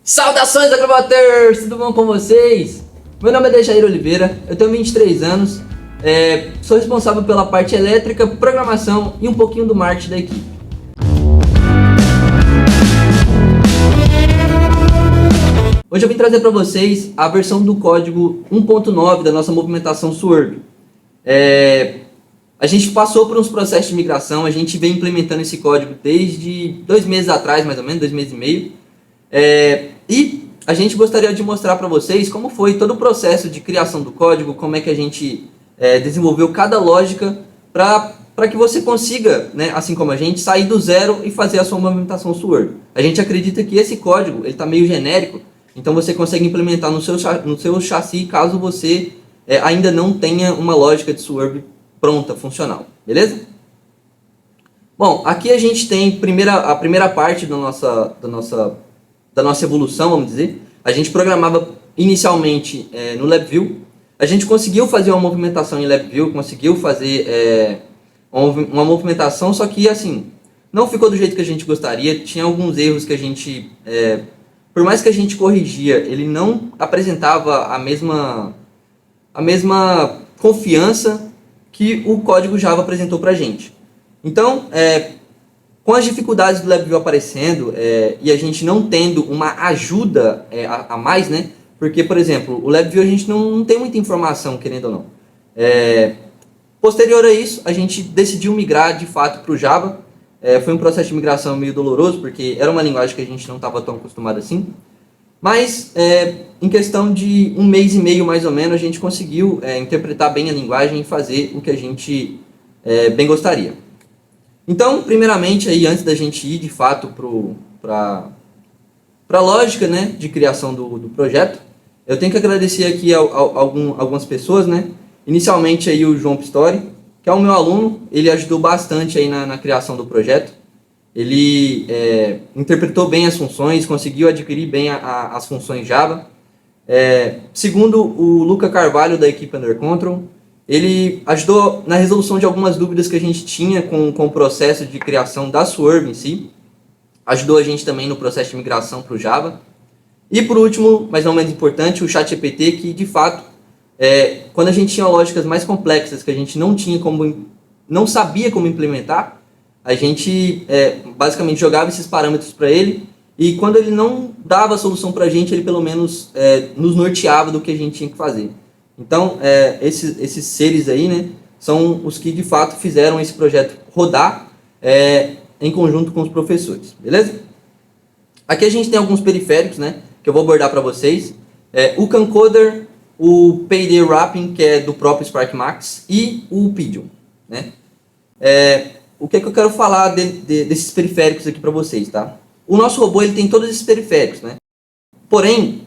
Saudações, Agrobaters! Tudo bom com vocês? Meu nome é Dejair Oliveira, eu tenho 23 anos, sou responsável pela parte elétrica, programação e um pouquinho do marketing da equipe. Hoje eu vim trazer para vocês a versão do código 1.9 da nossa movimentação SWORD. A gente passou por uns processos de migração, a gente vem implementando esse código desde 2 meses atrás, mais ou menos, 2 meses e meio. E a gente gostaria de mostrar para vocês como foi todo o processo de criação do código, como é que a gente desenvolveu cada lógica para que você consiga, né, assim como a gente, sair do zero e fazer a sua movimentação SWORD. A gente acredita que esse código está meio genérico, então você consegue implementar no seu chassi caso você ainda não tenha uma lógica de SWORD pronta, funcional, beleza? Bom, aqui a gente tem a primeira parte da nossa evolução, vamos dizer. A gente programava inicialmente no LabVIEW. A gente conseguiu fazer uma movimentação em LabVIEW, conseguiu fazer uma movimentação, só que assim, não ficou do jeito que a gente gostaria. Tinha alguns erros que a gente, por mais que a gente corrigia, ele não apresentava a mesma confiança que o código Java apresentou para a gente. Então, com as dificuldades do LabVIEW aparecendo e a gente não tendo uma ajuda a mais, né? Porque, por exemplo, o LabVIEW a gente não tem muita informação, querendo ou não. Posterior a isso, a gente decidiu migrar de fato para o Java. Foi um processo de migração meio doloroso, porque era uma linguagem que a gente não estava tão acostumado assim. Mas, em questão de 1 mês e meio mais ou menos, a gente conseguiu interpretar bem a linguagem e fazer o que a gente bem gostaria. Então, primeiramente, aí, antes da gente ir de fato para a lógica, né, de criação do projeto, eu tenho que agradecer aqui algumas pessoas, né? Inicialmente aí o João Pistori, que é o meu aluno, ele ajudou bastante aí na criação do projeto. Ele interpretou bem as funções, conseguiu adquirir bem as funções Java. Segundo o Luca Carvalho, da equipe Under Control, ele ajudou na resolução de algumas dúvidas que a gente tinha com o processo de criação da SWORD em si. Ajudou a gente também no processo de migração para o Java. E por último, mas não menos importante, o ChatGPT, que de fato, quando a gente tinha lógicas mais complexas que a gente não sabia como implementar, a gente basicamente jogava esses parâmetros para ele, e quando ele não dava a solução para a gente, ele pelo menos nos norteava do que a gente tinha que fazer. Então, esses seres aí, né, são os que de fato fizeram esse projeto rodar em conjunto com os professores, beleza? Aqui a gente tem alguns periféricos, né, que eu vou abordar para vocês. O Cancoder, o Payday Wrapping, que é do próprio Spark Max, e o Pigeon, né? O que é que eu quero falar desses periféricos aqui para vocês, tá? O nosso robô ele tem todos esses periféricos, né? Porém,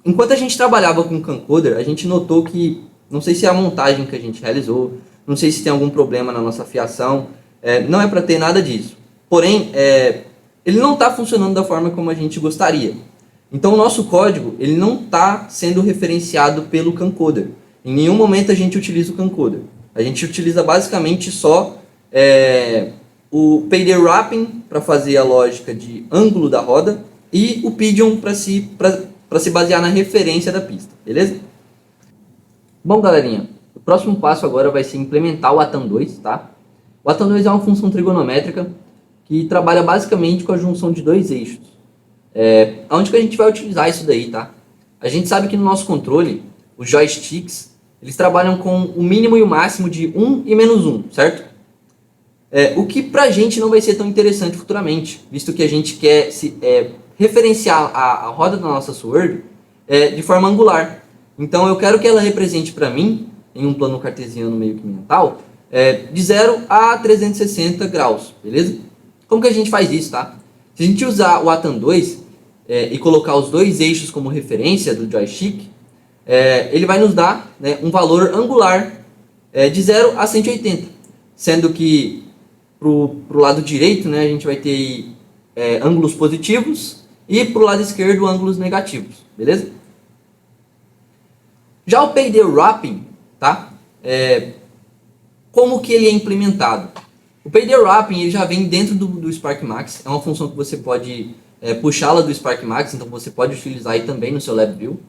enquanto a gente trabalhava com o Cancoder, a gente notou que, não sei se é a montagem que a gente realizou, não sei se tem algum problema na nossa fiação, não é para ter nada disso. Porém, ele não está funcionando da forma como a gente gostaria. Então, o nosso código ele não está sendo referenciado pelo Cancoder. Em nenhum momento a gente utiliza o Cancoder. A gente utiliza basicamente só o Payday Wrapping para fazer a lógica de ângulo da roda e o Pigeon para se basear na referência da pista, beleza? Bom, galerinha, o próximo passo agora vai ser implementar o ATAM2, tá? O ATAM2 é uma função trigonométrica que trabalha basicamente com a junção de 2 eixos. Onde que a gente vai utilizar isso daí, tá? A gente sabe que no nosso controle, os joysticks, eles trabalham com o mínimo e o máximo de 1 e menos 1, certo? O que pra gente não vai ser tão interessante futuramente, visto que a gente quer referenciar a roda da nossa SWORD de forma angular. Então eu quero que ela represente para mim, em um plano cartesiano meio que mental, de 0 a 360 graus, beleza? Como que a gente faz isso, tá? Se a gente usar o ATAM2 e colocar os 2 eixos como referência do joystick, ele vai nos dar, né, um valor angular de 0 a 180, sendo que pro lado direito, né, a gente vai ter ângulos positivos e pro lado esquerdo ângulos negativos, beleza? Já o Payday Wrapping, tá? Como que ele é implementado? O Payday Wrapping ele já vem dentro do Spark Max, é uma função que você pode puxá-la do Spark Max, então você pode utilizar aí também no seu LabVIEW.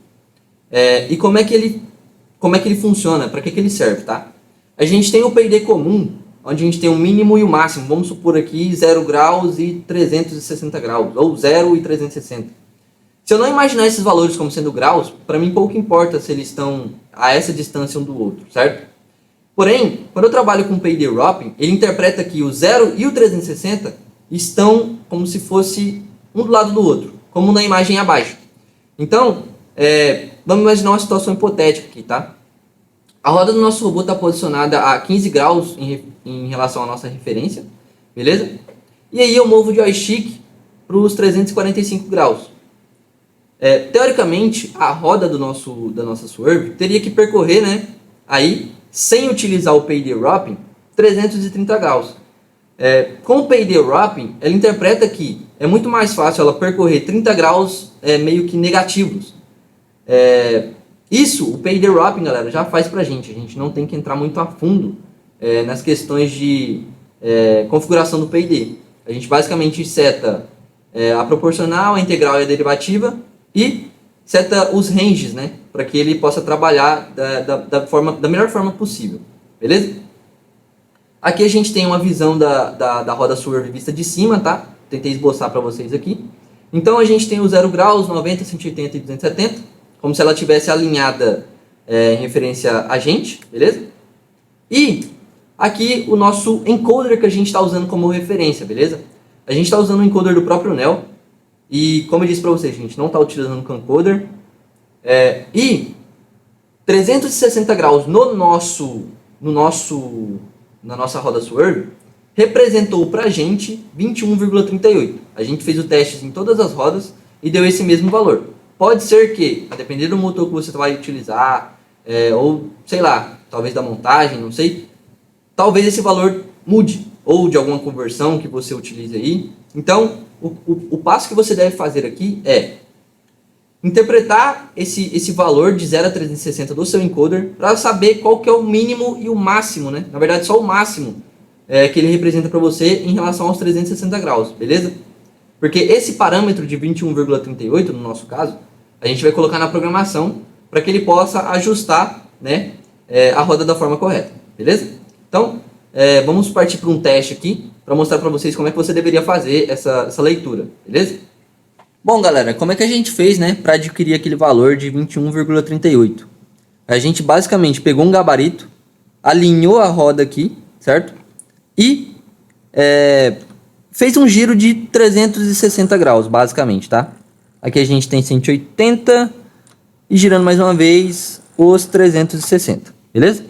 E como é que ele funciona, para que ele serve, tá? A gente tem o PID comum, onde a gente tem o mínimo e o máximo, vamos supor aqui 0 graus e 360 graus, ou 0 e 360. Se eu não imaginar esses valores como sendo graus, para mim pouco importa se eles estão a essa distância um do outro, certo? Porém, quando eu trabalho com o PID Wrapping, ele interpreta que o 0 e o 360 estão como se fosse um do lado do outro, como na imagem abaixo. Então, vamos imaginar uma situação hipotética aqui, tá? A roda do nosso robô está posicionada a 15 graus em relação à nossa referência, beleza? E aí eu movo o joystick para os 345 graus. Teoricamente, a roda da nossa Swerve teria que percorrer, né, aí, sem utilizar o PID Wrapping, 330 graus. Com o PID Wrapping, ela interpreta que é muito mais fácil ela percorrer 30 graus meio que negativos. Isso, o PID Wrapping, galera, já faz pra gente. A gente não tem que entrar muito a fundo nas questões de configuração do PID. A gente basicamente seta a proporcional, a integral e a derivativa e seta os ranges, né, para que ele possa trabalhar da melhor forma possível, beleza? Aqui a gente tem uma visão da roda Swerve vista de cima, tá? Tentei esboçar para vocês aqui. Então a gente tem o 0 graus, 90, 180 e 270, como se ela tivesse alinhada em referência a gente, beleza? E aqui o nosso encoder que a gente está usando como referência, beleza? A gente está usando o encoder do próprio Neo. E como eu disse para vocês, a gente não está utilizando o camcoder. E 360 graus na nossa roda Swerve representou para a gente 21,38. A gente fez o teste em todas as rodas e deu esse mesmo valor. Pode ser que, a depender do motor que você vai utilizar, ou sei lá, talvez da montagem, não sei, talvez esse valor mude, ou de alguma conversão que você utilize aí. Então, o passo que você deve fazer aqui é interpretar esse valor de 0 a 360 do seu encoder para saber qual que é o mínimo e o máximo, né? Na verdade, só o máximo que ele representa para você em relação aos 360 graus, beleza? Porque esse parâmetro de 21,38, no nosso caso, a gente vai colocar na programação para que ele possa ajustar, né, a roda da forma correta, beleza? Então, vamos partir para um teste aqui para mostrar para vocês como é que você deveria fazer essa leitura, beleza? Bom, galera, como é que a gente fez, né, para adquirir aquele valor de 21,38? A gente basicamente pegou um gabarito, alinhou a roda aqui, certo? E fez um giro de 360 graus, basicamente, tá? Aqui a gente tem 180 e girando mais uma vez os 360, beleza?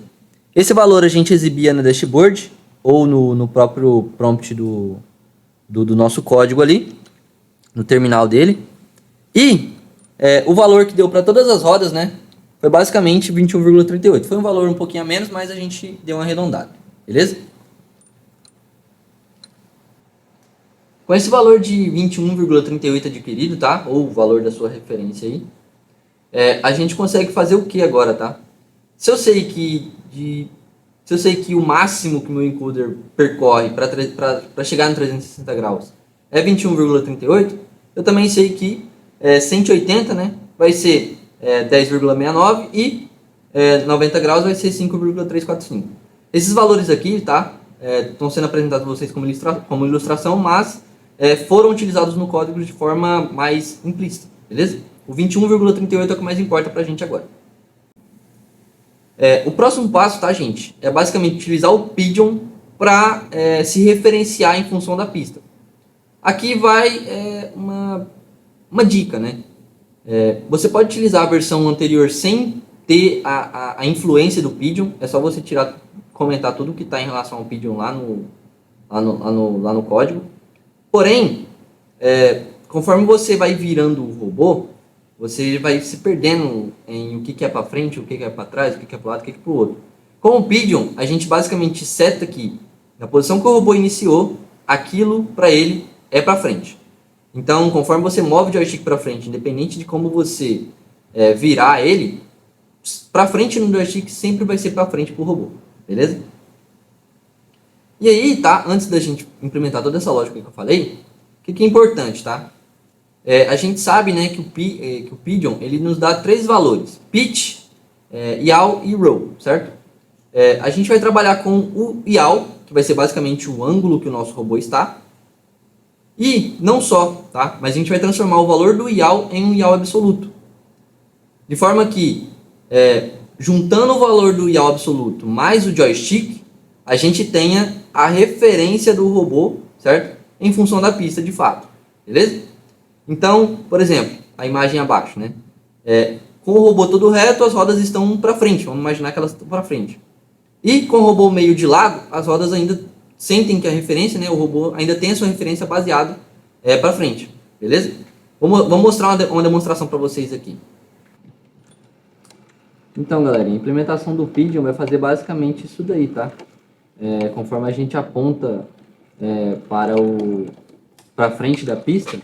Esse valor a gente exibia no dashboard ou no próprio prompt do nosso código ali, no terminal dele. E o valor que deu para todas as rodas, né, foi basicamente 21,38. Foi um valor um pouquinho a menos, mas a gente deu uma arredondada, beleza? Com esse valor de 21,38 adquirido, tá? Ou o valor da sua referência aí, a gente consegue fazer o que agora, tá? Se eu sei que o máximo que o meu encoder percorre para chegar no 360 graus é 21,38, eu também sei que 180, né, vai ser 10,69 e 90 graus vai ser 5,345. Esses valores aqui, tá, estão sendo apresentados a vocês como ilustração, mas foram utilizados no código de forma mais implícita, beleza? O 21,38 é o que mais importa pra gente agora. O próximo passo, tá, gente, é basicamente utilizar o Pigeon para se referenciar em função da pista. Aqui vai uma dica, né? Você pode utilizar a versão anterior sem ter a influência do Pigeon. É só você comentar tudo que está em relação ao Pigeon lá no código. Porém, conforme você vai virando o robô, você vai se perdendo em o que é para frente, o que é para trás, o que é para o lado, o que é para o outro. Com o Pigeon, a gente basicamente seta aqui, na posição que o robô iniciou, aquilo para ele é para frente. Então, conforme você move o joystick para frente, independente de como você virar ele, para frente no joystick sempre vai ser para frente para o robô, beleza? E aí, tá, antes da gente implementar toda essa lógica que eu falei, o que é importante, tá? A gente sabe, né, que o Pigeon ele nos dá 3 valores: pitch, yaw e roll, certo? A gente vai trabalhar com o yaw, que vai ser basicamente o ângulo que o nosso robô está. E não só, tá? Mas a gente vai transformar o valor do yaw em um yaw absoluto. De forma que, juntando o valor do yaw absoluto mais o joystick, a gente tenha a referência do robô, certo? Em função da pista de fato, beleza? Então, por exemplo, a imagem abaixo, né? Com o robô todo reto, as rodas estão para frente. Vamos imaginar que elas estão para frente. E com o robô meio de lado, as rodas ainda sentem que a referência, né? O robô ainda tem a sua referência baseada para frente, beleza? Vamos mostrar uma demonstração para vocês aqui. Então, galera, a implementação do Pigeon vai fazer basicamente isso daí, tá? Conforme a gente aponta para frente da pista,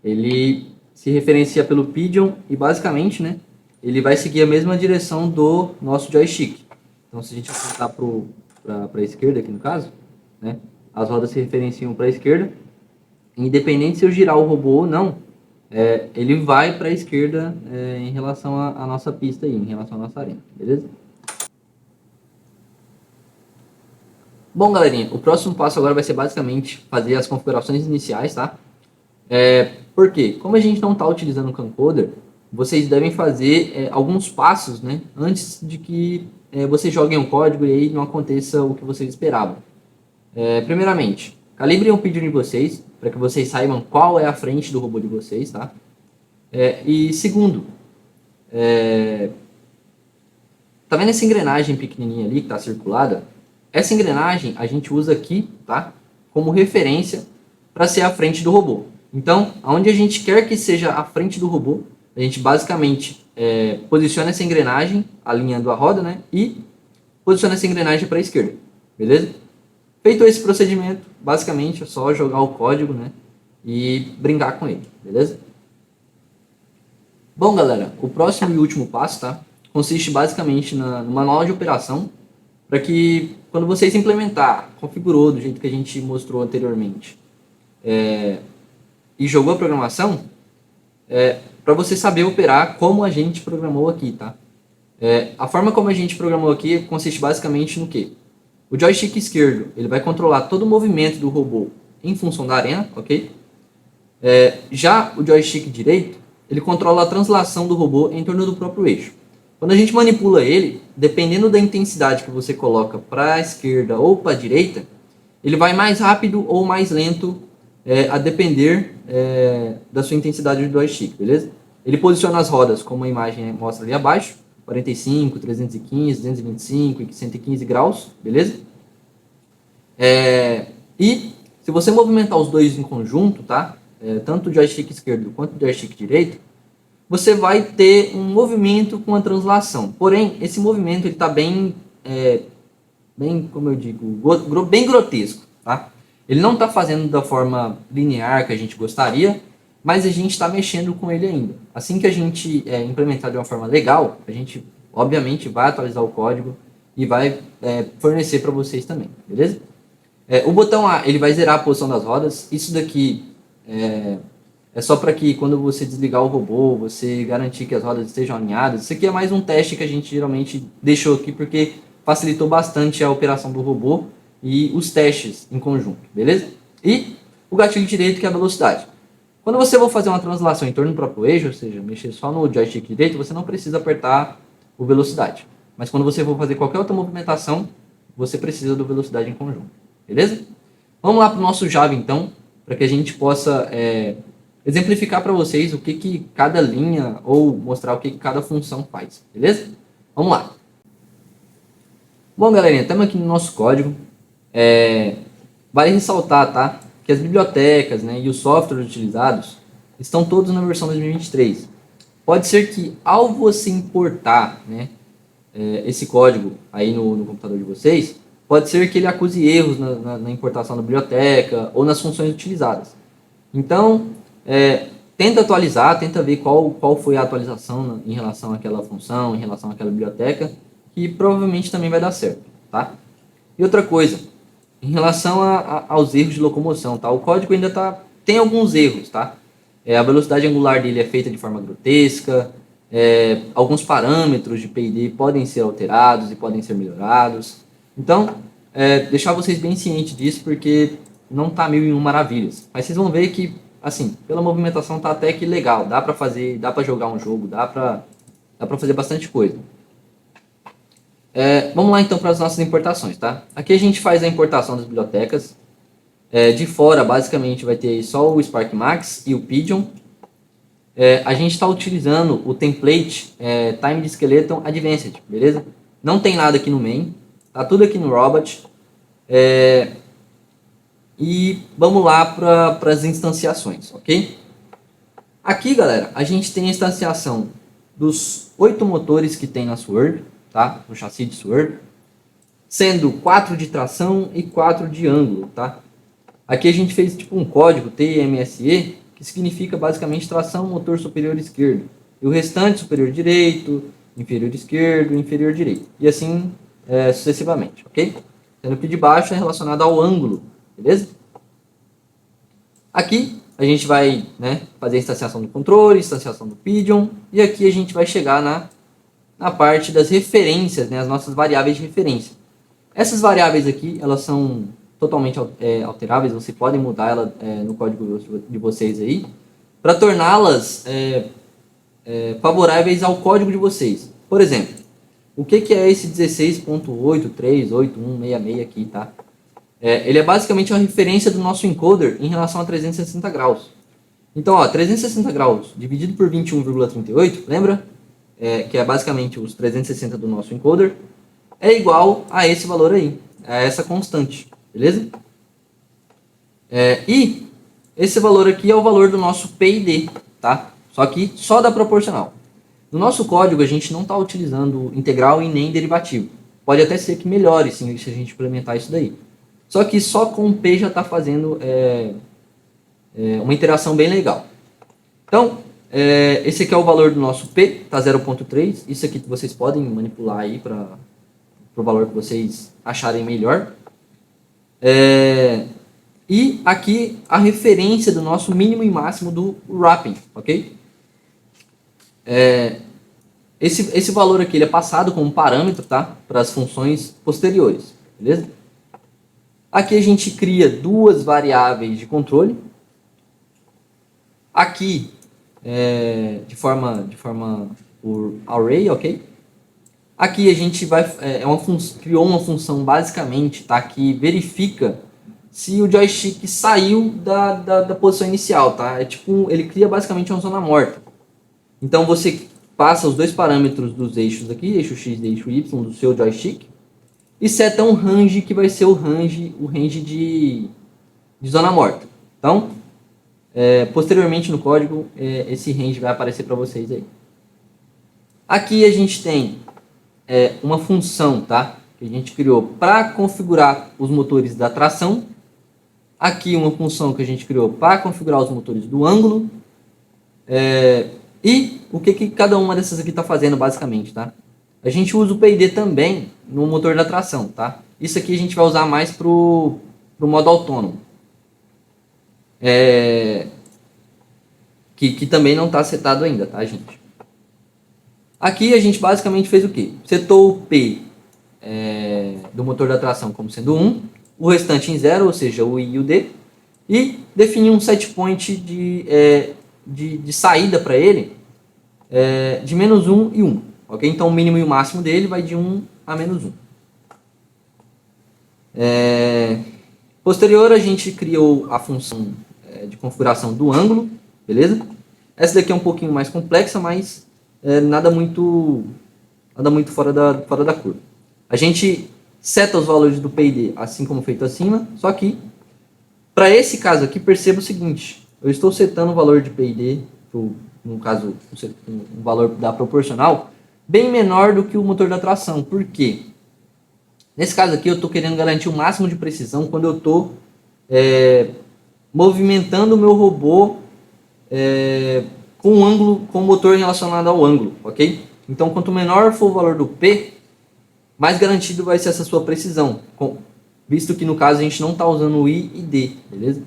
ele se referencia pelo Pigeon e basicamente, né, ele vai seguir a mesma direção do nosso joystick. Então, se a gente apontar para a esquerda aqui no caso, né, as rodas se referenciam para a esquerda. Independente se eu girar o robô ou não, ele vai para a esquerda em relação à nossa pista aí, em relação à nossa arena, beleza? Bom, galerinha, o próximo passo agora vai ser basicamente fazer as configurações iniciais, tá? Por quê? Como a gente não está utilizando o camcoder, vocês devem fazer alguns passos, né, antes de que vocês joguem o código e aí não aconteça o que vocês esperavam. Primeiramente, calibrem o Pigeon de vocês, para que vocês saibam qual é a frente do robô de vocês, tá? E segundo, tá vendo essa engrenagem pequenininha ali que está circulada? Essa engrenagem a gente usa aqui, tá? Como referência para ser a frente do robô. Então, aonde a gente quer que seja a frente do robô, a gente basicamente posiciona essa engrenagem alinhando a roda, né? E posiciona essa engrenagem para a esquerda, beleza? Feito esse procedimento, basicamente é só jogar o código, né? E brincar com ele, beleza? Bom, galera, o próximo e último passo, tá? Consiste basicamente no manual de operação, para que quando vocês implementar, configurou do jeito que a gente mostrou anteriormente, e jogou a programação, para você saber operar como a gente programou aqui, tá? A forma como a gente programou aqui consiste basicamente no quê? O joystick esquerdo ele vai controlar todo o movimento do robô em função da arena, ok? Já o joystick direito ele controla a translação do robô em torno do próprio eixo. Quando a gente manipula ele, dependendo da intensidade que você coloca para a esquerda ou para a direita, ele vai mais rápido ou mais lento a depender da sua intensidade do joystick, beleza? Ele posiciona as rodas, como a imagem mostra ali abaixo, 45, 315, 225 e 115 graus, beleza? E se você movimentar os dois em conjunto, tá? Tanto o joystick esquerdo quanto o joystick direito, você vai ter um movimento com a translação. Porém, esse movimento está bem, como eu digo, bem grotesco, tá? Ele não está fazendo da forma linear que a gente gostaria, mas a gente está mexendo com ele ainda. Assim que a gente implementar de uma forma legal, a gente obviamente vai atualizar o código e vai fornecer para vocês também, beleza? O botão A ele vai zerar a posição das rodas. Isso daqui é só para que quando você desligar o robô, você garantir que as rodas estejam alinhadas. Isso aqui é mais um teste que a gente geralmente deixou aqui porque facilitou bastante a operação do robô e os testes em conjunto, beleza? E o gatilho direito, que é a velocidade. Quando você for fazer uma translação em torno do próprio eixo, ou seja, mexer só no joystick direito, você não precisa apertar o velocidade. Mas quando você for fazer qualquer outra movimentação, você precisa do velocidade em conjunto, beleza? Vamos lá para o nosso Java, então, para que a gente possa exemplificar para vocês o que cada linha ou mostrar o que cada função faz, beleza? Vamos lá. Bom, galerinha, estamos aqui no nosso código. Vale ressaltar, tá, que as bibliotecas, né, e os softwares utilizados estão todos na versão 2023. Pode ser que ao você importar, né, esse código aí no computador de vocês, pode ser que ele acuse erros na importação da biblioteca ou nas funções utilizadas. Então, tenta atualizar, tenta ver qual foi a atualização em relação àquela função, em relação àquela biblioteca, que provavelmente também vai dar certo, tá? E outra coisa, em relação aos erros de locomoção, tá? O código ainda tem alguns erros, tá? A velocidade angular dele é feita de forma grotesca, alguns parâmetros de P e D podem ser alterados e podem ser melhorados. Então, deixar vocês bem cientes disso, porque não tá 1001 maravilhas. Mas vocês vão ver que, assim, pela movimentação tá até que legal. Dá pra fazer, dá pra jogar um jogo, dá pra fazer bastante coisa. Vamos lá então para as nossas importações, tá? Aqui a gente faz a importação das bibliotecas. De fora, basicamente, vai ter só o Spark Max e o Pigeon. A gente está utilizando o template Timed Skeleton Advanced, beleza? Não tem nada aqui no main, tá tudo aqui no Robot. E vamos lá para as instanciações, ok? Aqui, galera, a gente tem a instanciação dos 8 motores que tem na Sword, tá? No chassi de Sword, sendo 4 de tração e 4 de ângulo, tá? Aqui a gente fez tipo um código TMSE, que significa basicamente tração motor superior esquerdo. E o restante superior direito, inferior esquerdo, inferior direito. E assim sucessivamente, ok? Sendo que o de baixo é relacionado ao ângulo, beleza? Aqui a gente vai fazer a instanciação do controle, instanciação do Pigeon, e aqui a gente vai chegar na parte das referências, as nossas variáveis de referência. Essas variáveis aqui, elas são totalmente alteráveis, vocês podem mudar ela no código de vocês aí, para torná-las favoráveis ao código de vocês. Por exemplo, o que é esse 16.8388166 aqui, tá? Ele é basicamente uma referência do nosso encoder em relação a 360 graus. Então, 360 graus dividido por 21,38, lembra? Que é basicamente os 360 do nosso encoder, é igual a esse valor aí, a essa constante, beleza? E esse valor aqui é o valor do nosso P e D, tá? Só que só da proporcional. No nosso código a gente não está utilizando integral e nem derivativo. Pode até ser que melhore sim, se a gente implementar isso daí. Só que só com o P já está fazendo uma interação bem legal. Então, esse aqui é o valor do nosso P, tá 0.3. Isso aqui vocês podem manipular aí para o valor que vocês acharem melhor. E aqui a referência do nosso mínimo e máximo do wrapping, ok? Esse valor aqui ele é passado como parâmetro, tá? Para as funções posteriores, beleza? Aqui a gente cria duas variáveis de controle. Aqui, de forma por array, ok? Aqui a gente vai criou uma função basicamente, tá? Que verifica se o joystick saiu da posição inicial, tá? Ele cria basicamente uma zona morta. Então você passa os dois parâmetros dos eixos aqui, eixo X e eixo Y do seu joystick, e seta um range que vai ser o range de zona morta. Então, posteriormente no código, esse range vai aparecer para vocês aí. Aqui a gente tem uma função, tá? Que a gente criou para configurar os motores da tração. Aqui uma função que a gente criou para configurar os motores do ângulo. E o que cada uma dessas aqui está fazendo basicamente, tá? A gente usa o P&D também no motor da tração, tá? Isso aqui a gente vai usar mais pro modo autônomo. Que também não está setado ainda, tá, gente? Aqui a gente basicamente fez o quê? Setou o P do motor da tração como sendo 1, o restante em 0, ou seja, o I e o D, e definiu um set point de saída para ele de menos 1 e 1. Okay? Então o mínimo e o máximo dele vai de 1 a menos 1. Posterior a gente criou a função de configuração do ângulo, beleza? Essa daqui é um pouquinho mais complexa, mas nada muito fora da curva. A gente seta os valores do P&D assim como feito acima, só que para esse caso aqui perceba o seguinte: eu estou setando o valor de P&D, no caso um valor da proporcional, bem menor do que o motor da tração. Por quê? Nesse caso aqui eu estou querendo garantir o máximo de precisão quando eu estou movimentando o meu robô com o motor relacionado ao ângulo, ok? Então quanto menor for o valor do P, mais garantido vai ser essa sua precisão, visto que no caso a gente não está usando o I e D, beleza?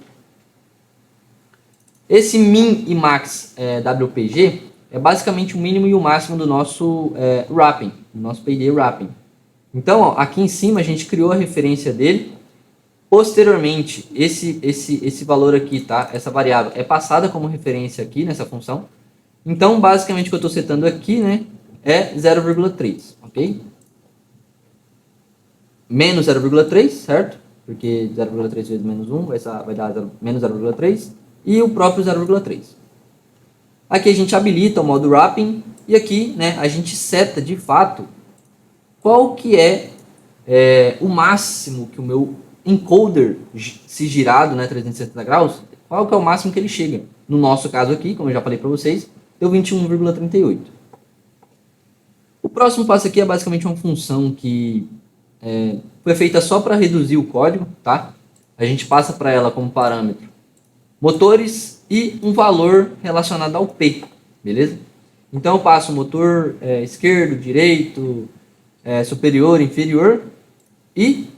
Esse min e max WPG é basicamente o mínimo e o máximo do nosso wrapping, do nosso payday wrapping. Então, ó, aqui em cima a gente criou a referência dele. Posteriormente, esse valor aqui, tá? Essa variável é passada como referência aqui nessa função. Então, basicamente, o que eu estou setando aqui, né, é 0,3, ok? Menos 0,3, certo? Porque 0,3 vezes menos 1 vai dar menos 0,3 e o próprio 0,3. Aqui a gente habilita o modo wrapping e aqui, né, a gente seta de fato qual que é o máximo que o meu encoder, se girado, né, 360 graus, qual que é o máximo que ele chega. No nosso caso aqui, como eu já falei para vocês, deu 21,38. O próximo passo aqui é basicamente uma função que foi feita só para reduzir o código, tá? A gente passa para ela como parâmetro motores e um valor relacionado ao P, beleza? Então eu passo o motor esquerdo, direito, superior, inferior e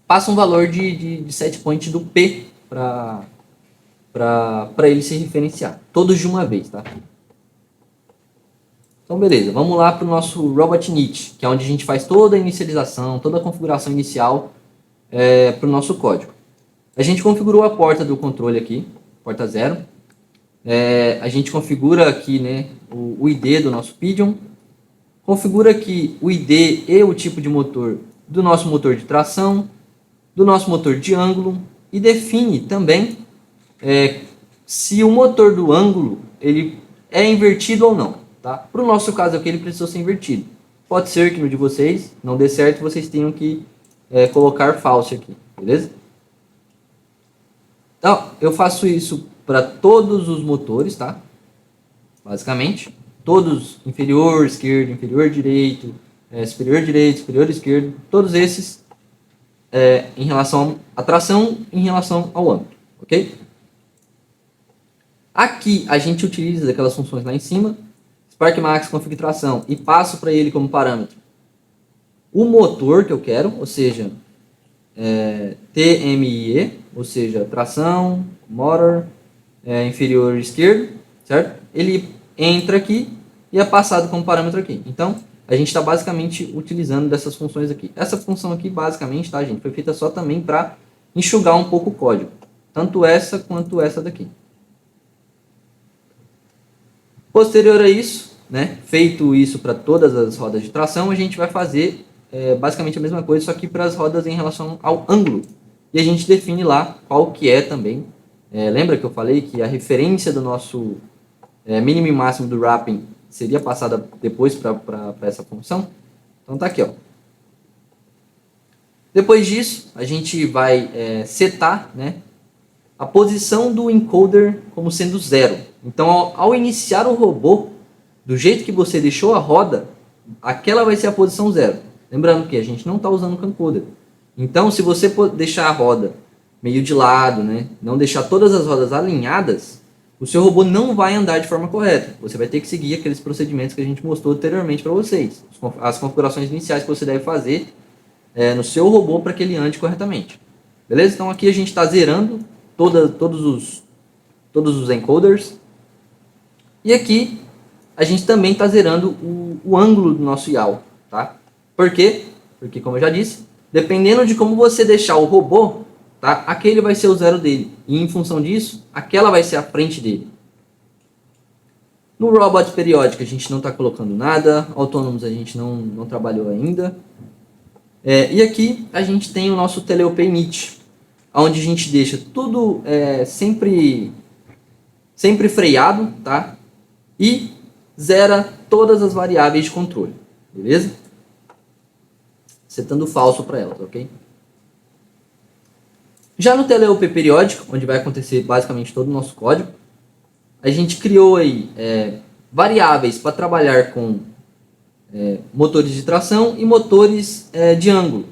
passo um valor de set point do P para ele se referenciar. Todos de uma vez, tá? Então, beleza. Vamos lá para o nosso Robot Init, que é onde a gente faz toda a inicialização, toda a configuração inicial para o nosso código. A gente configurou a porta do controle aqui, porta 0. A gente configura aqui, né, o ID do nosso Pigeon. Configura aqui o ID e o tipo de motor do nosso motor de tração, do nosso motor de ângulo e define também se o motor do ângulo ele é invertido ou não. Tá? Para o nosso caso aqui ele precisou ser invertido. Pode ser que no de vocês não dê certo, vocês tenham que colocar false aqui, beleza? Então, eu faço isso para todos os motores, tá? Basicamente, todos, inferior esquerdo, inferior direito, superior esquerdo, todos esses em relação à tração, em relação ao ângulo, ok? Aqui a gente utiliza aquelas funções lá em cima, Spark Max config tração, e passo para ele como parâmetro o motor que eu quero, ou seja, TMIE, ou seja, tração, motor, inferior esquerdo, certo? Ele entra aqui e é passado como parâmetro aqui. Então, a gente está basicamente utilizando dessas funções aqui. Essa função aqui, basicamente, tá, gente, foi feita só também para enxugar um pouco o código. Tanto essa quanto essa daqui. Posterior a isso, né, feito isso para todas as rodas de tração, a gente vai fazer basicamente a mesma coisa, só que para as rodas em relação ao ângulo. E a gente define lá qual que é também. Lembra que eu falei que a referência do nosso mínimo e máximo do wrapping seria passada depois para essa função? Então tá aqui, ó. Depois disso, a gente vai setar, né, a posição do encoder como sendo 0. Então, ao iniciar o robô, do jeito que você deixou a roda, aquela vai ser a posição 0. Lembrando que a gente não está usando o camcoder. Então, se você deixar a roda meio de lado, né, não deixar todas as rodas alinhadas, o seu robô não vai andar de forma correta. Você vai ter que seguir aqueles procedimentos que a gente mostrou anteriormente para vocês. As configurações iniciais que você deve fazer no seu robô para que ele ande corretamente. Beleza? Então, aqui a gente está zerando todos os encoders. E aqui a gente também está zerando o ângulo do nosso yaw. Tá? Por quê? Porque, como eu já disse, dependendo de como você deixar o robô, tá? Aquele vai ser o 0 dele. E em função disso, aquela vai ser a frente dele. No robot periódico a gente não está colocando nada. Autônomos a gente não trabalhou ainda. E aqui a gente tem o nosso teleop init, onde a gente deixa tudo sempre freado, tá? E zera todas as variáveis de controle, beleza? Setando falso para elas, ok? Já no teleop periódico, onde vai acontecer basicamente todo o nosso código, a gente criou aí variáveis para trabalhar com motores de tração e motores de ângulo.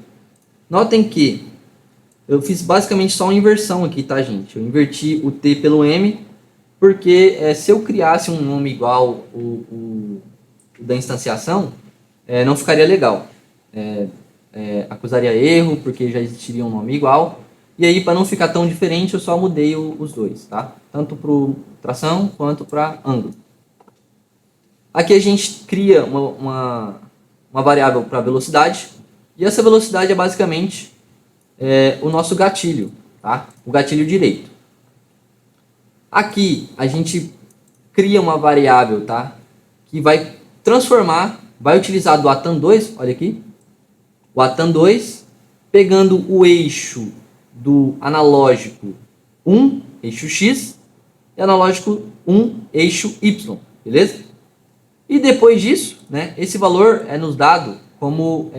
Notem que eu fiz basicamente só uma inversão aqui, tá, gente? Eu inverti o T pelo M, porque se eu criasse um nome igual o da instanciação, não ficaria legal. Acusaria erro, porque já existiria um nome igual. E aí, para não ficar tão diferente, eu só mudei os dois, tá? Tanto para tração quanto para ângulo. Aqui a gente cria uma variável para velocidade. E essa velocidade é basicamente o nosso gatilho, tá? O gatilho direito. Aqui a gente cria uma variável, tá? Que vai transformar, vai utilizar do ATAM2, olha aqui, o ATAM2, pegando o eixo do analógico 1, eixo X, e analógico 1, eixo Y, beleza? E depois disso, né, esse valor é nos dado como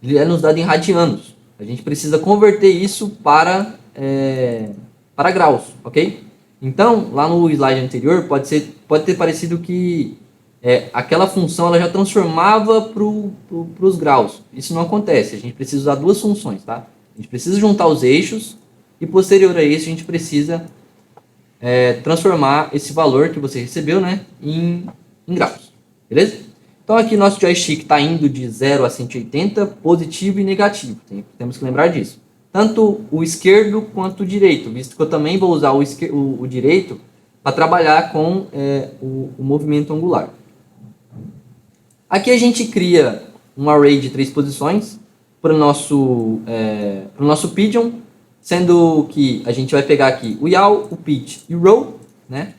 ele é nos dado em radianos. A gente precisa converter isso para graus, ok? Então, lá no slide anterior, pode ter parecido que aquela função ela já transformava para os graus. Isso não acontece, a gente precisa usar duas funções, tá? A gente precisa juntar os eixos e posterior a isso a gente precisa transformar esse valor que você recebeu, né, em graus, beleza? Então aqui nosso joystick está indo de 0 a 180, positivo e negativo, temos que lembrar disso. Tanto o esquerdo quanto o direito, visto que eu também vou usar o direito para trabalhar com o movimento angular. Aqui a gente cria um array de 3 posições para o nosso pigeon, sendo que a gente vai pegar aqui o yaw, o pitch e o roll, né?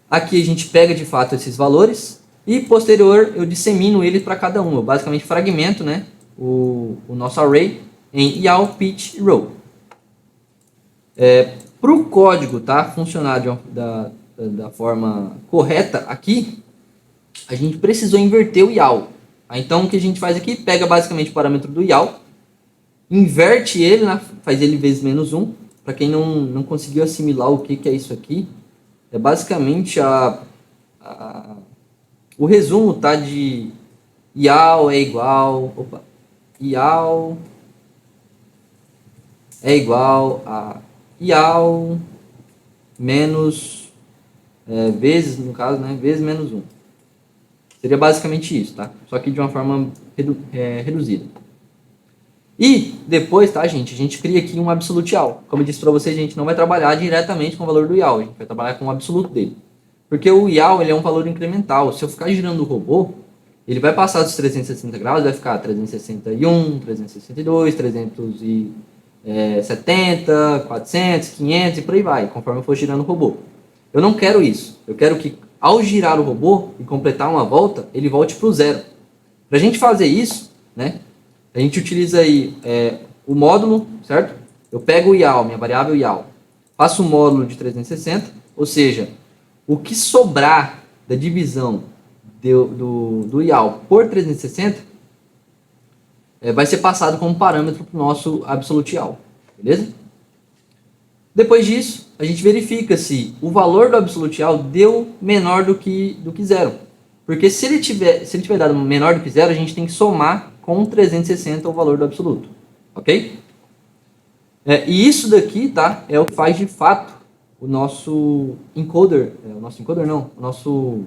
Aqui a gente pega de fato esses valores e posterior eu dissemino eles para cada um. Eu basicamente fragmento, né, o nosso array em yaw, pitch e roll. Para o código funcionar da forma correta aqui, a gente precisou inverter o yaw. Então o que a gente faz aqui? Pega basicamente o parâmetro do yaw, inverte ele, né, faz ele vezes menos 1. Para quem não conseguiu assimilar o que é isso aqui, é basicamente o resumo, tá, de yaw é igual a yaw menos vezes, no caso, né, vezes menos 1. Seria basicamente isso, tá? Só que de uma forma reduzida. E depois, tá, gente, a gente cria aqui um absolute yaw. Como eu disse para vocês, a gente não vai trabalhar diretamente com o valor do yaw, a gente vai trabalhar com o absoluto dele. Porque o yaw ele é um valor incremental. Se eu ficar girando o robô, ele vai passar dos 360 graus, vai ficar 361, 362, 370, 400, 500 e por aí vai, conforme eu for girando o robô. Eu não quero isso. Eu quero que, ao girar o robô e completar uma volta, ele volte para o zero. Para a gente fazer isso, né, a gente utiliza aí o módulo, certo? Eu pego o yaw, minha variável yaw, faço o módulo de 360, ou seja, o que sobrar da divisão do yaw por 360 vai ser passado como parâmetro para o nosso absolute yaw, beleza? Depois disso, a gente verifica se o valor do absolute yaw deu menor do que zero. Porque se ele tiver dado menor do que zero, a gente tem que somar com 360 o valor do absoluto, ok? E isso daqui, tá, é o que faz de fato o nosso encoder, o nosso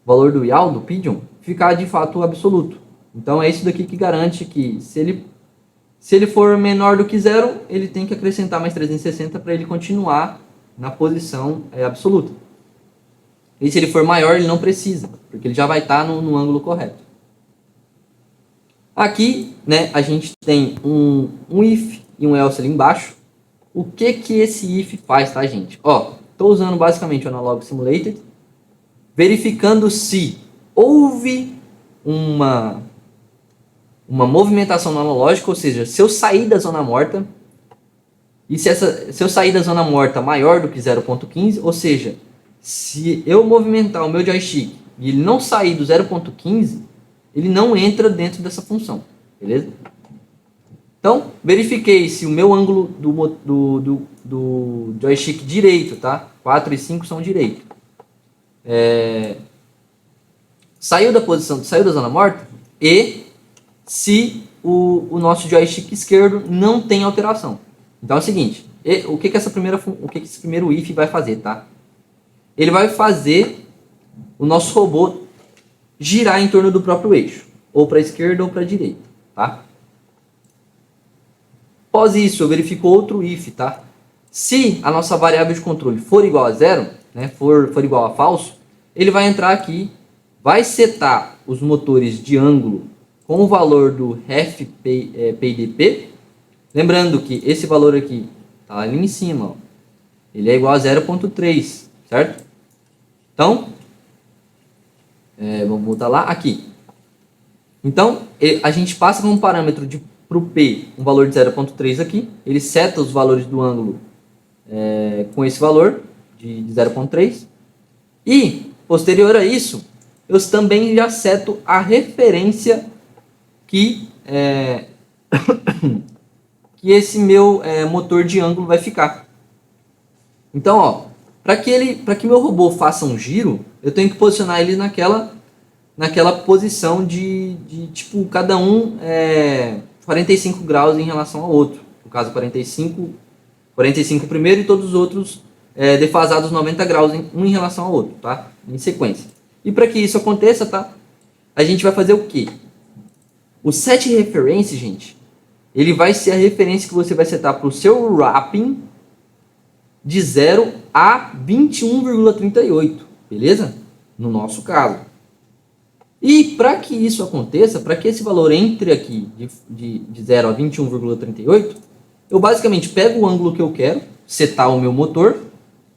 valor do yaw, do pigeon, ficar de fato absoluto. Então é isso daqui que garante que se ele for menor do que zero, ele tem que acrescentar mais 360 para ele continuar na posição absoluta. E se ele for maior, ele não precisa, porque ele já vai estar no ângulo correto. Aqui, né, a gente tem um if e um else ali embaixo. O que esse if faz, tá, gente? Estou usando basicamente o Analog Simulated, verificando se houve uma movimentação no analógico, ou seja, se eu sair da zona morta, e se eu sair da zona morta maior do que 0.15, ou seja, se eu movimentar o meu joystick e ele não sair do 0.15, ele não entra dentro dessa função, beleza? Então, verifiquei se o meu ângulo do joystick direito, tá? 4 e 5 são direito. Saiu da zona morta e se o nosso joystick esquerdo não tem alteração. Então é o seguinte, o que esse primeiro if vai fazer, tá? Ele vai fazer o nosso robô girar em torno do próprio eixo, ou para a esquerda ou para a direita, tá? Após isso, eu verifico outro if, tá? Se a nossa variável de controle for igual a zero, né, for igual a falso, ele vai entrar aqui, vai setar os motores de ângulo com o valor do RefPDP. Lembrando que esse valor aqui está ali em cima, ó, ele é igual a 0.3, certo? Então, vamos voltar lá, aqui. Então, a gente passa como parâmetro para o P um valor de 0.3 aqui, ele seta os valores do ângulo com esse valor de 0.3, e posterior a isso, eu também já seto a referência que que esse meu motor de ângulo vai ficar. Então, ó, para que meu robô faça um giro, eu tenho que posicionar ele naquela posição de tipo, cada um 45 graus em relação ao outro. No caso, 45 primeiro e todos os outros defasados 90 graus um em relação ao outro, tá? Em sequência. E para que isso aconteça, tá? A gente vai fazer o quê? O set reference, gente, ele vai ser a referência que você vai setar para o seu wrapping de 0 a 21,38, beleza? No nosso caso. E para que isso aconteça, para que esse valor entre aqui de 0 a 21,38, eu basicamente pego o ângulo que eu quero, setar o meu motor,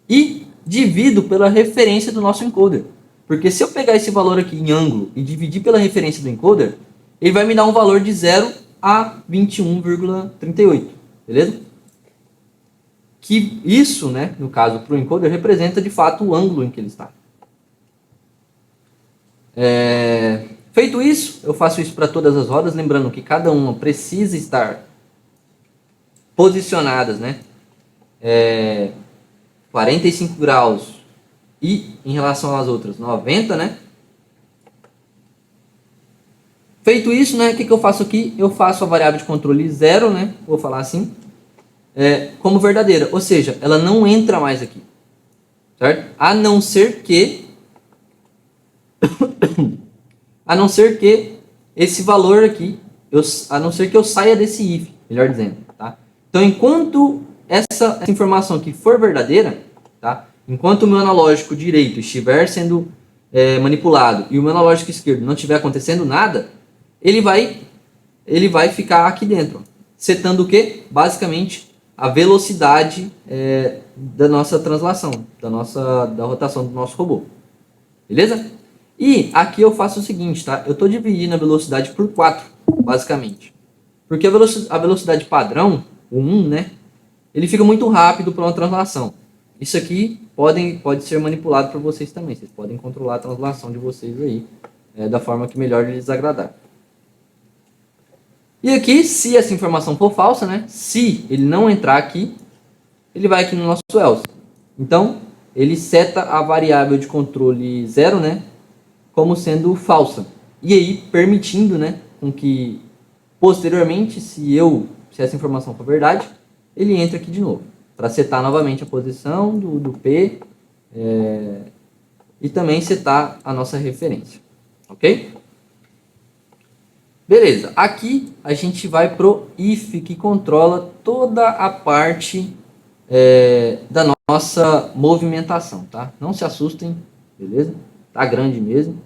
e divido pela referência do nosso encoder. Porque se eu pegar esse valor aqui em ângulo e dividir pela referência do encoder, ele vai me dar um valor de 0 a 21,38, beleza? Que isso, né, no caso para o encoder, representa de fato o ângulo em que ele está. Feito isso, eu faço isso para todas as rodas, lembrando que cada uma precisa estar posicionadas, né, 45 graus e em relação às outras 90, né? Feito isso, né, o que eu faço aqui? Eu faço a variável de controle 0, né, vou falar assim, como verdadeira, ou seja, ela não entra mais aqui, certo? A não ser que esse valor aqui, a não ser que eu saia desse if, melhor dizendo, tá? Então, enquanto essa informação aqui for verdadeira, tá? Enquanto o meu analógico direito estiver sendo manipulado e o meu analógico esquerdo não estiver acontecendo nada, ele vai ficar aqui dentro, setando o que? Basicamente, a velocidade da nossa translação, da rotação do nosso robô. Beleza? E aqui eu faço o seguinte, tá? Eu estou dividindo a velocidade por 4, basicamente. Porque a velocidade padrão, o 1, né? Ele fica muito rápido para uma translação. Isso aqui pode ser manipulado por vocês também. Vocês podem controlar a translação de vocês aí, da forma que melhor lhes agradar. E aqui, se essa informação for falsa, né? Se ele não entrar aqui, ele vai aqui no nosso else. Então, ele seta a variável de controle 0, né? Como sendo falsa. E aí, permitindo, né? Com que, posteriormente, se essa informação for verdade, ele entra aqui de novo. Para setar novamente a posição do P e também setar a nossa referência. Ok? Beleza, aqui a gente vai pro if, que controla toda a parte da nossa movimentação, tá? Não se assustem, beleza? Tá grande mesmo,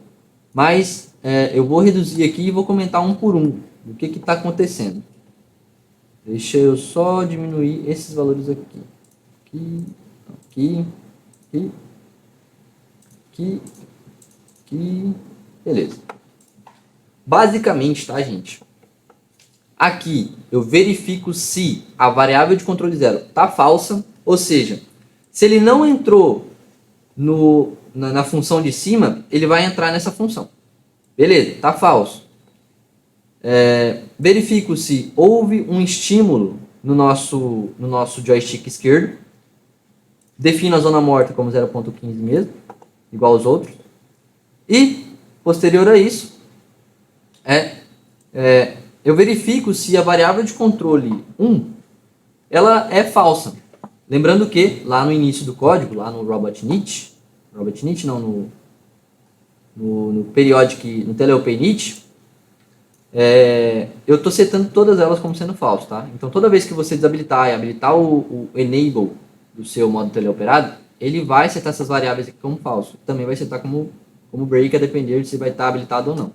mas eu vou reduzir aqui e vou comentar um por um do que está acontecendo. Deixa eu só diminuir esses valores aqui. Aqui. Beleza. Basicamente, tá, gente? Aqui eu verifico se a variável de controle 0 tá falsa, ou seja, se ele não entrou na função de cima, ele vai entrar nessa função. Beleza, tá falso. Verifico se houve um estímulo no nosso joystick esquerdo. Defino a zona morta como 0.15 mesmo, igual aos outros. E, posterior a isso, eu verifico se a variável de controle 1 ela é falsa. Lembrando que lá no início do código, lá no Robotnik não, no Periodic, no TeleOpenIt, eu estou setando todas elas como sendo falso, tá? Então toda vez que você desabilitar e habilitar o enable do seu modo teleoperado, ele vai setar essas variáveis aqui como falso. Também vai setar como break, a depender de se vai estar habilitado ou não.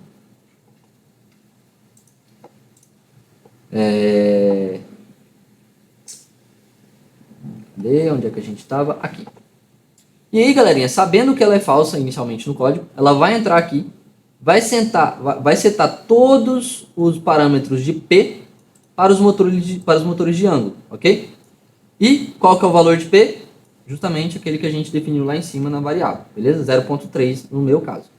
Cadê? Onde é que a gente estava? Aqui. E aí, galerinha, sabendo que ela é falsa inicialmente no código, ela vai entrar aqui, vai setar todos os parâmetros de P para os motores de ângulo, ok? E qual que é o valor de P? Justamente aquele que a gente definiu lá em cima na variável, beleza? 0.3 no meu caso.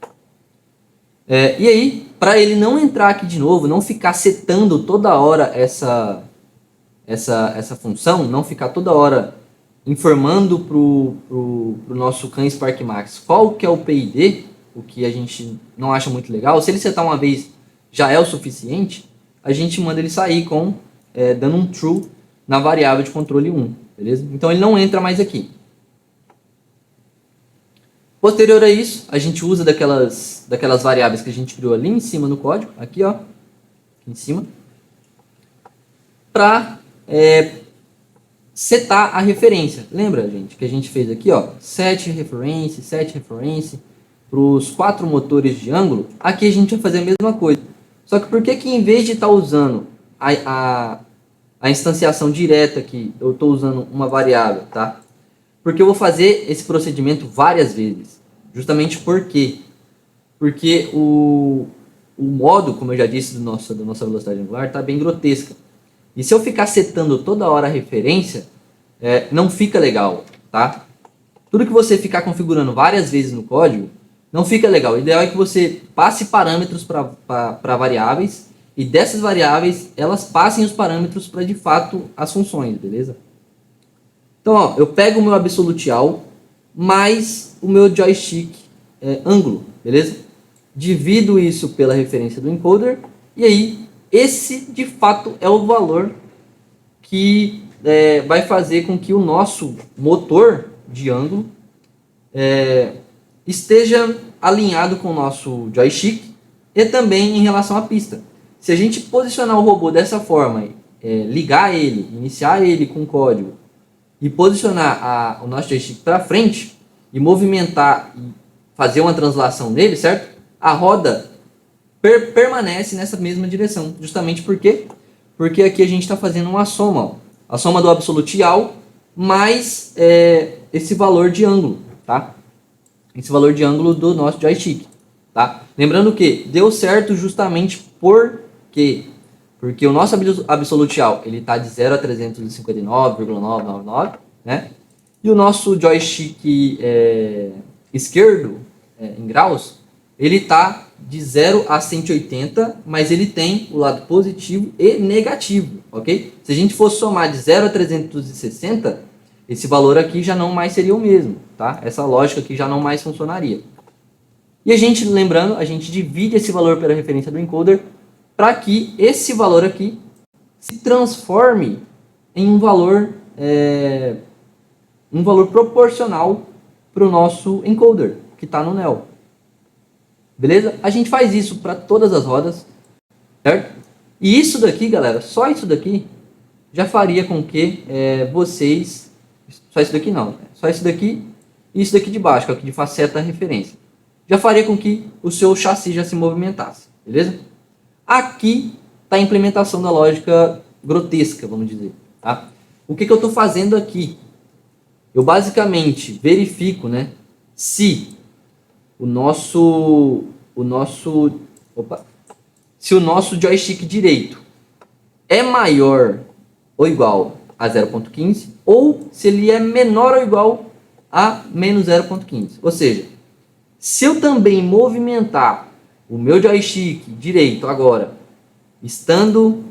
E aí, para ele não entrar aqui de novo, não ficar setando toda hora essa função, não ficar toda hora informando pro nosso CAN Spark Max qual que é o PID, o que a gente não acha muito legal. Se ele setar uma vez já é o suficiente, a gente manda ele sair dando um true na variável de controle 1, beleza? Então ele não entra mais aqui. Posterior a isso, a gente usa daquelas variáveis que a gente criou ali em cima no código, aqui ó, aqui em cima, para setar a referência. Lembra, gente, que a gente fez aqui, ó, set reference para os 4 motores de ângulo. Aqui a gente vai fazer a mesma coisa. Só que por que em vez de estar usando a instanciação direta aqui, eu estou usando uma variável, tá? Porque eu vou fazer esse procedimento várias vezes. Justamente porque o modo, como eu já disse, da nossa velocidade angular está bem grotesca. E se eu ficar setando toda hora a referência, não fica legal, tá? Tudo que você ficar configurando várias vezes no código, não fica legal. O ideal é que você passe parâmetros para variáveis, e dessas variáveis, elas passem os parâmetros para, de fato, as funções, beleza? Então, ó, eu pego o meu absolute all mais o meu joystick ângulo, beleza? Divido isso pela referência do encoder, e aí, esse, de fato, é o valor que vai fazer com que o nosso motor de ângulo esteja alinhado com o nosso joystick e também em relação à pista. Se a gente posicionar o robô dessa forma, ligar ele, iniciar ele com código e posicionar o nosso joystick para frente e movimentar e fazer uma translação nele, certo? A roda permanece nessa mesma direção, justamente porque aqui a gente está fazendo uma soma, ó, a soma do absolute all mais esse valor de ângulo, tá? Esse valor de ângulo do nosso joystick, tá? Lembrando que deu certo justamente porque o nosso absolute all ele está de 0 a 359,999, né? E o nosso joystick esquerdo em graus ele está de 0 a 180, mas ele tem o lado positivo e negativo, ok? Se a gente fosse somar de 0 a 360, esse valor aqui já não mais seria o mesmo, tá? Essa lógica aqui já não mais funcionaria. E a gente, lembrando, a gente divide esse valor pela referência do encoder para que esse valor aqui se transforme em um valor proporcional para o nosso encoder, que está no NEL. Beleza? A gente faz isso para todas as rodas, certo? E isso daqui, galera, só isso daqui já faria com que vocês... Só isso daqui não, só isso daqui e isso daqui de baixo, que é o que de faceta referência. Já faria com que o seu chassi já se movimentasse, beleza? Aqui está a implementação da lógica grotesca, vamos dizer, tá? O que eu estou fazendo aqui? Eu basicamente verifico, né, se o nosso joystick direito é maior ou igual a 0.15 ou se ele é menor ou igual a menos 0.15. Ou seja, se eu também movimentar o meu joystick direito agora, estando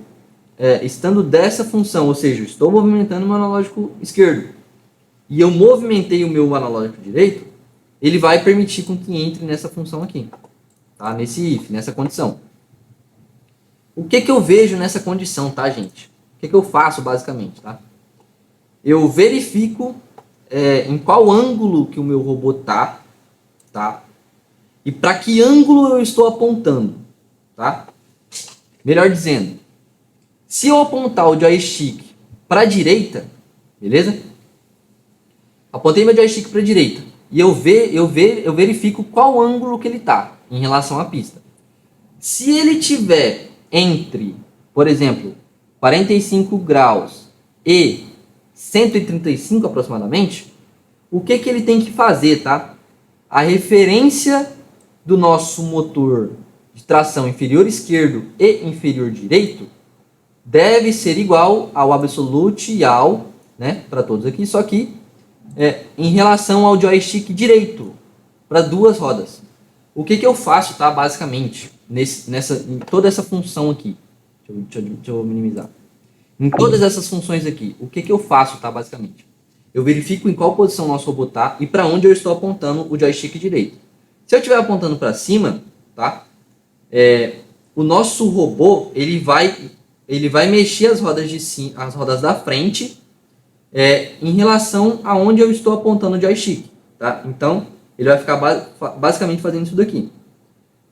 dessa função, ou seja, estou movimentando o meu analógico esquerdo e eu movimentei o meu analógico direito, ele vai permitir com que entre nessa função aqui, tá? Nesse if, nessa condição. O que eu vejo nessa condição, tá, gente? O que eu faço, basicamente, tá? Eu verifico em qual ângulo que o meu robô tá? E para que ângulo eu estou apontando, tá? melhor dizendo, se eu apontar o joystick para a direita, beleza? Apontei meu joystick para a direita e eu verifico qual ângulo que ele está em relação à pista. Se ele tiver entre, por exemplo, 45 graus e 135 aproximadamente, o que ele tem que fazer, tá? A referência do nosso motor de tração inferior esquerdo e inferior direito deve ser igual ao absolute e ao, né, para todos aqui, só que em relação ao joystick direito, para duas rodas. O que eu faço, tá, basicamente, em toda essa função aqui. Deixa eu minimizar. Em todas essas funções aqui, o que eu faço, tá, basicamente? Eu verifico em qual posição o nosso robô está e para onde eu estou apontando o joystick direito. Se eu estiver apontando para cima, tá, o nosso robô ele vai mexer as rodas de cima, as rodas da frente, em relação a onde eu estou apontando o joystick, tá? Então ele vai ficar basicamente fazendo isso daqui.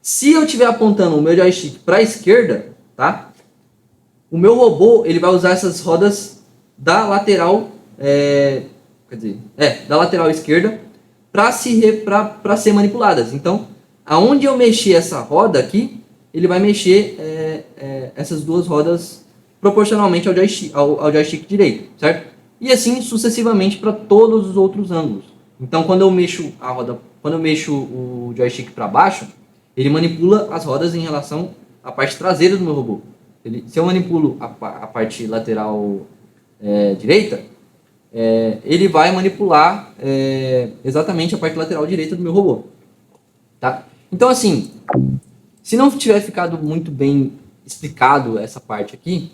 Se eu estiver apontando o meu joystick para a esquerda, tá? O meu robô ele vai usar essas rodas da lateral, da lateral esquerda para ser manipuladas. Então, aonde eu mexer essa roda aqui, ele vai mexer essas duas rodas proporcionalmente ao joystick direito, certo? E assim sucessivamente para todos os outros ângulos. Então, quando eu mexo o joystick para baixo, ele manipula as rodas em relação à parte traseira do meu robô. Se eu manipulo a parte lateral direita, ele vai manipular exatamente a parte lateral direita do meu robô. Tá? Então, assim, se não tiver ficado muito bem explicado essa parte aqui,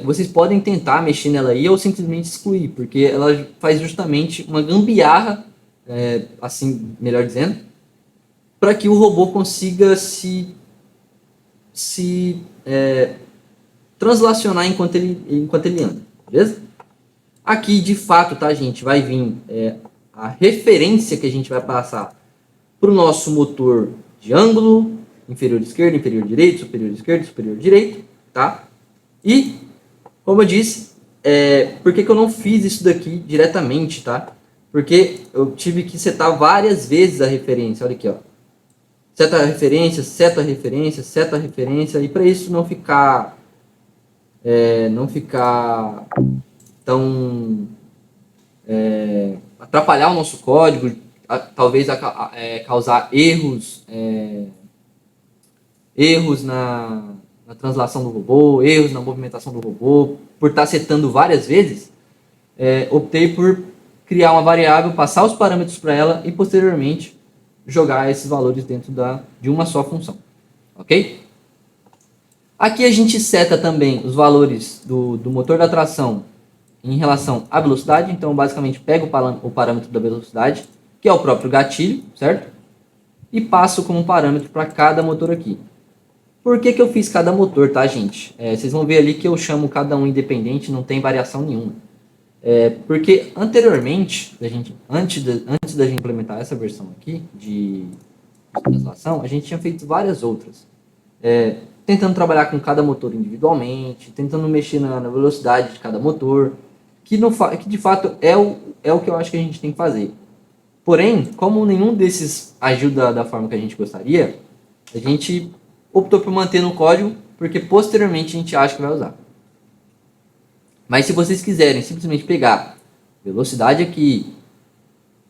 vocês podem tentar mexer nela aí ou simplesmente excluir, porque ela faz justamente uma gambiarra, assim, melhor dizendo, para que o robô consiga se translacionar enquanto ele anda, beleza? Aqui, de fato, tá, gente, vai vir a referência que a gente vai passar para o nosso motor de ângulo, inferior esquerdo, inferior direito, superior esquerdo, superior direito, tá? E, como eu disse, por que eu não fiz isso daqui diretamente, tá? Porque eu tive que setar várias vezes a referência, olha aqui, ó. Seta a referência, seta a referência, seta a referência, e para isso não ficar tão atrapalhar o nosso código, talvez causar erros na translação do robô, erros na movimentação do robô, por estar setando várias vezes, optei por criar uma variável, passar os parâmetros para ela e posteriormente jogar esses valores dentro de uma só função, ok? Aqui a gente seta também os valores do motor da tração em relação à velocidade, então basicamente pego o parâmetro da velocidade, que é o próprio gatilho, certo? E passo como parâmetro para cada motor aqui. Por que eu fiz cada motor, tá, gente? Vocês vão ver ali que eu chamo cada um independente, não tem variação nenhuma. Porque anteriormente, antes da gente implementar essa versão aqui de translação, a gente tinha feito várias outras. Tentando trabalhar com cada motor individualmente, tentando mexer na velocidade de cada motor, que de fato é o que eu acho que a gente tem que fazer. Porém, como nenhum desses ajuda da forma que a gente gostaria, a gente optou por manter no código, porque posteriormente a gente acha que vai usar. Mas se vocês quiserem simplesmente pegar velocidade aqui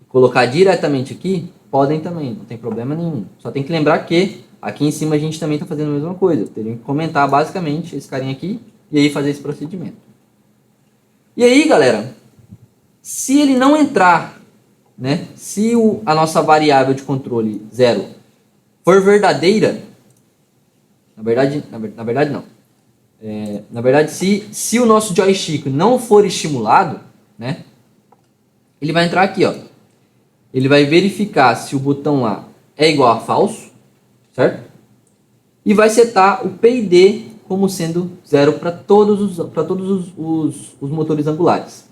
e colocar diretamente aqui, podem também, não tem problema nenhum. Só tem que lembrar que aqui em cima a gente também está fazendo a mesma coisa. Teriam que comentar basicamente esse carinha aqui e aí fazer esse procedimento. E aí, galera, se ele não entrar, né, se a nossa variável de controle 0 for verdadeira, na verdade não. Na verdade, se o nosso joystick não for estimulado, né, ele vai entrar aqui, ó. Ele vai verificar se o botão lá é igual a falso, certo? E vai setar o PID como sendo 0 para todos os motores angulares.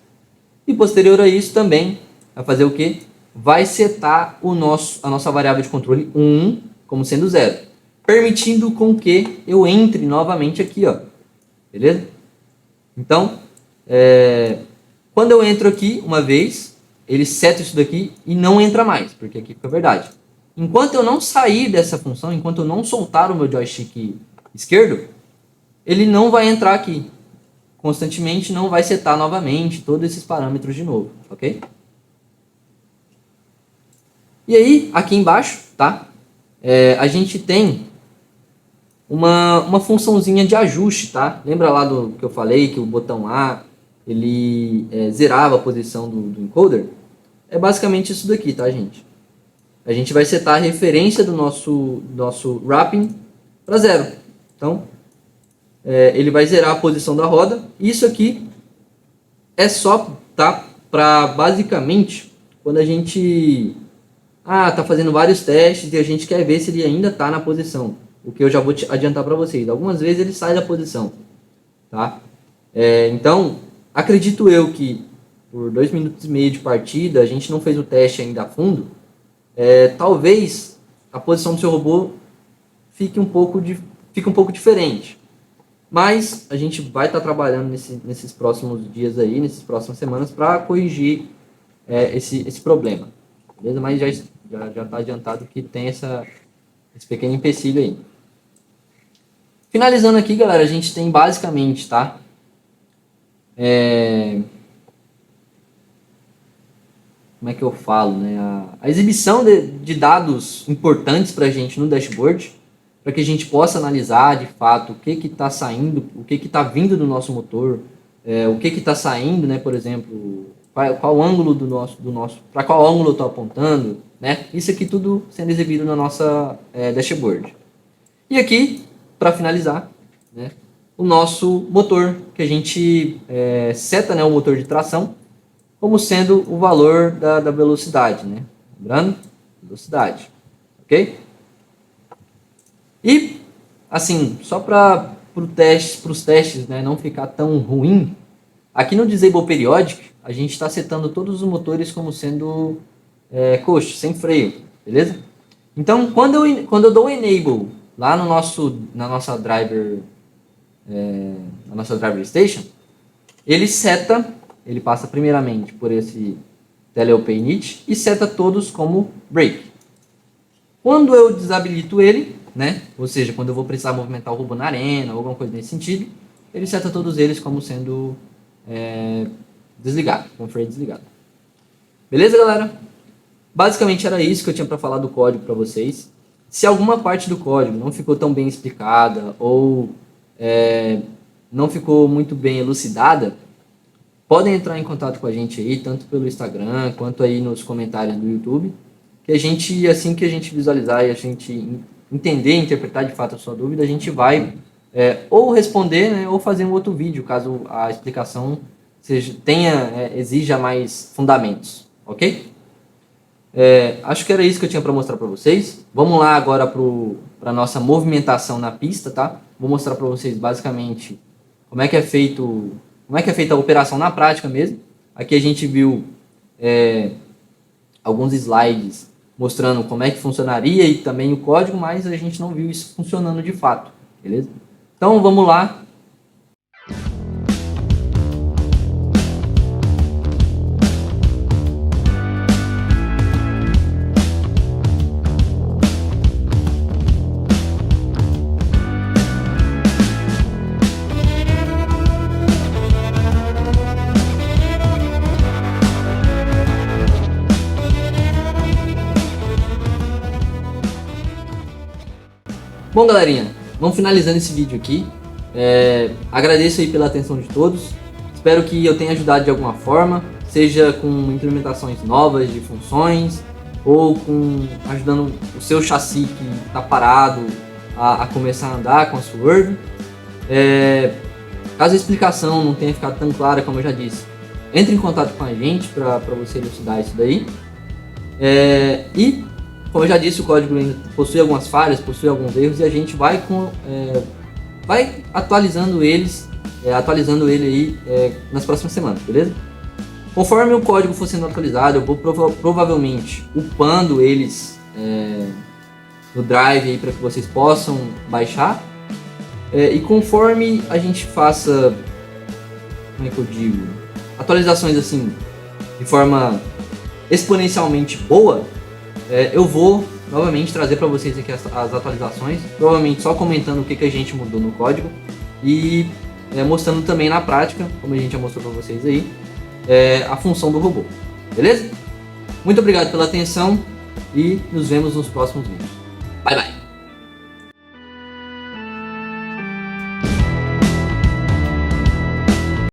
E posterior a isso também vai fazer o quê? Vai setar a nossa variável de controle 1 como sendo 0. permitindo com que eu entre novamente aqui, ó, beleza? Então, quando eu entro aqui uma vez, ele seta isso daqui e não entra mais, porque aqui fica verdade. Enquanto eu não sair dessa função, enquanto eu não soltar o meu joystick esquerdo, ele não vai entrar aqui. Constantemente não vai setar novamente todos esses parâmetros de novo, ok? E aí, aqui embaixo, tá? A gente tem uma funçãozinha de ajuste, tá? Lembra lá do que eu falei, que o botão A, ele zerava a posição do encoder? É basicamente isso daqui, tá, gente? A gente vai setar a referência do nosso wrapping para 0. Então, ele vai zerar a posição da roda. Isso aqui é só, tá? Para basicamente, quando a gente tá fazendo vários testes e a gente quer ver se ele ainda está na posição. O que eu já vou te adiantar para vocês. Algumas vezes ele sai da posição, tá? Então, acredito eu que por 2 minutos e meio de partida, a gente não fez o teste ainda a fundo. Talvez a posição do seu robô fique um pouco diferente. Mas a gente vai estar trabalhando nesses próximos dias aí, nessas próximas semanas, para corrigir esse problema. Beleza? Mas já está adiantado que tem esse pequeno empecilho aí. Finalizando aqui, galera, a gente tem basicamente, tá? Como é que eu falo, né? A exibição de dados importantes para a gente no dashboard, para que a gente possa analisar de fato o que está saindo, o que está vindo do nosso motor, o que está saindo, né? Por exemplo, qual ângulo do nosso, para qual ângulo eu estou apontando, né? Isso aqui tudo sendo exibido na nossa dashboard. E aqui, para finalizar, né? O nosso motor, que a gente seta, né, o motor de tração como sendo o valor da velocidade, né? Lembrando, velocidade, ok? E, assim, só para os testes, né, não ficar tão ruim, aqui no Disable Periodic, a gente está setando todos os motores como sendo coast, sem freio, beleza? Então, quando eu dou o Enable lá na nossa driver station, ele passa primeiramente por esse TeleOP init e seta todos como break. Quando eu desabilito ele, né, ou seja, quando eu vou precisar movimentar o robô na arena, ou alguma coisa nesse sentido, ele seta todos eles como sendo desligado, com o freio desligado. Beleza, galera? Basicamente era isso que eu tinha para falar do código para vocês. Se alguma parte do código não ficou tão bem explicada ou não ficou muito bem elucidada, podem entrar em contato com a gente aí, tanto pelo Instagram, quanto aí nos comentários do YouTube, que a gente, assim que a gente visualizar e a gente entender, interpretar de fato a sua dúvida, a gente vai ou responder, né, ou fazer um outro vídeo, caso a explicação exija mais fundamentos, ok? Acho que era isso que eu tinha para mostrar para vocês. Vamos lá agora para a nossa movimentação na pista, tá? Vou mostrar para vocês basicamente como é que é feita a operação na prática mesmo. Aqui a gente viu alguns slides mostrando como é que funcionaria e também o código, mas a gente não viu isso funcionando de fato, beleza? Então vamos lá. Bom, galerinha, vamos finalizando esse vídeo aqui. Agradeço aí pela atenção de todos. Espero que eu tenha ajudado de alguma forma, seja com implementações novas de funções ou ajudando o seu chassi que está parado a começar a andar com a Sword. Caso a explicação não tenha ficado tão clara como eu já disse, entre em contato com a gente para você elucidar isso daí. E como eu já disse, o código ainda possui algumas falhas, possui alguns erros, e a gente vai atualizando ele aí nas próximas semanas, beleza? Conforme o código for sendo atualizado, eu vou provavelmente upando eles no Drive para que vocês possam baixar. E conforme a gente faça, como é que eu digo, atualizações assim de forma exponencialmente boa, eu vou novamente trazer para vocês aqui as atualizações, provavelmente só comentando o que a gente mudou no código e mostrando também na prática, como a gente já mostrou para vocês aí, a função do robô. Beleza? Muito obrigado pela atenção e nos vemos nos próximos vídeos. Bye, bye!